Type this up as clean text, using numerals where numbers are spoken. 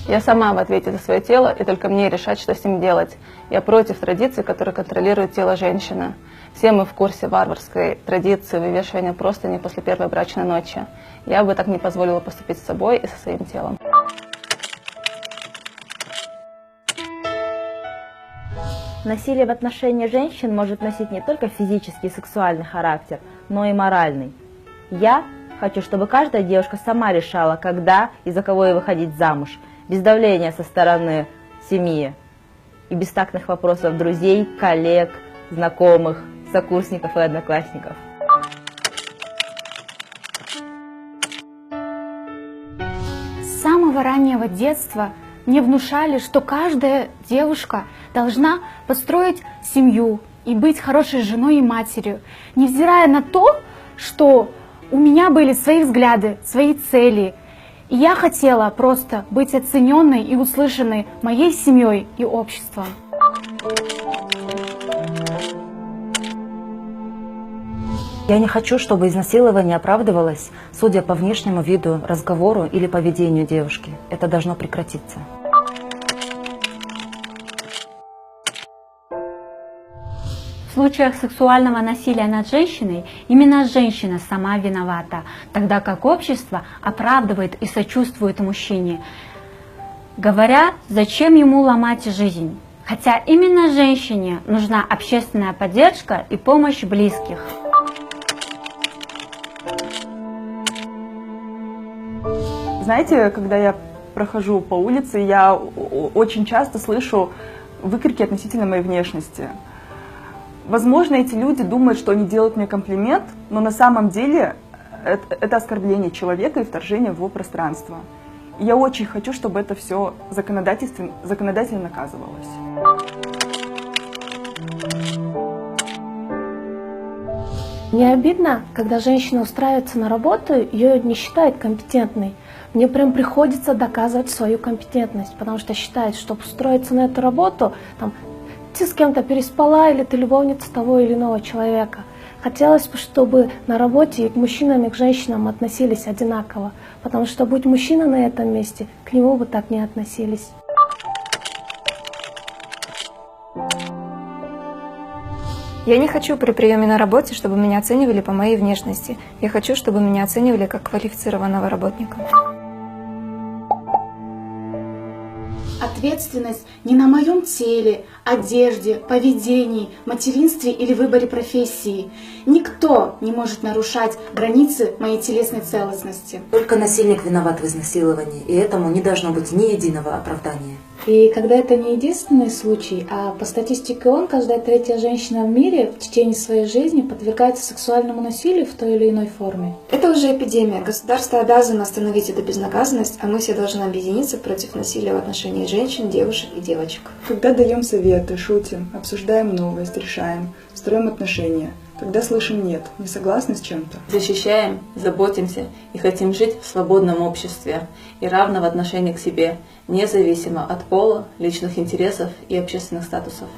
Я сама в ответе за свое тело, и только мне решать, что с ним делать. Я против традиций, которые контролируют тело женщины. Все мы в курсе варварской традиции вывешивания простыни после первой брачной ночи. Я бы так не позволила поступить с собой и со своим телом. Насилие в отношении женщин может носить не только физический и сексуальный характер, но и моральный. Я хочу, чтобы каждая девушка сама решала, когда и за кого ей выходить замуж, без давления со стороны семьи и бестактных вопросов друзей, коллег, знакомых, сокурсников и одноклассников. С самого раннего детства мне внушали, что каждая девушка должна построить семью и быть хорошей женой и матерью, невзирая на то, что у меня были свои взгляды, свои цели. И я хотела просто быть оцененной и услышанной моей семьей и обществом. Я не хочу, чтобы изнасилование оправдывалось, судя по внешнему виду, разговору или поведению девушки. Это должно прекратиться. В случаях сексуального насилия над женщиной именно женщина сама виновата, тогда как общество оправдывает и сочувствует мужчине, говоря, зачем ему ломать жизнь. Хотя именно женщине нужна общественная поддержка и помощь близких. Знаете, когда я прохожу по улице, я очень часто слышу выкрики относительно моей внешности. Возможно, эти люди думают, что они делают мне комплимент, но на самом деле это оскорбление человека и вторжение в его пространство. И я очень хочу, чтобы это все законодательно наказывалось. Мне обидно, когда женщина устраивается на работу, ее не считают компетентной. Мне прям приходится доказывать свою компетентность, потому что считает, чтобы устроиться на эту работу, там, ты с кем-то переспала или ты любовница того или иного человека. Хотелось бы, чтобы на работе и к мужчинам, и к женщинам относились одинаково, потому что будь мужчина на этом месте, к нему бы так не относились. Я не хочу при приеме на работе, чтобы меня оценивали по моей внешности. Я хочу, чтобы меня оценивали как квалифицированного работника. Ответственность не на моем теле, одежде, поведении, материнстве или выборе профессии. Никто не может нарушать границы моей телесной целостности. Только насильник виноват в изнасиловании, и этому не должно быть ни единого оправдания. И когда это не единственный случай, а по статистике ООН, каждая третья женщина в мире в течение своей жизни подвергается сексуальному насилию в той или иной форме. Это уже эпидемия. Государство обязано остановить эту безнаказанность, а мы все должны объединиться против насилия в отношении женщин, девушек и девочек. Когда даем советы, шутим, обсуждаем новость, решаем, строим отношения. Когда слышим «нет», не согласны с чем-то. Защищаем, заботимся и хотим жить в свободном обществе и равного отношения к себе, независимо от пола, личных интересов и общественных статусов.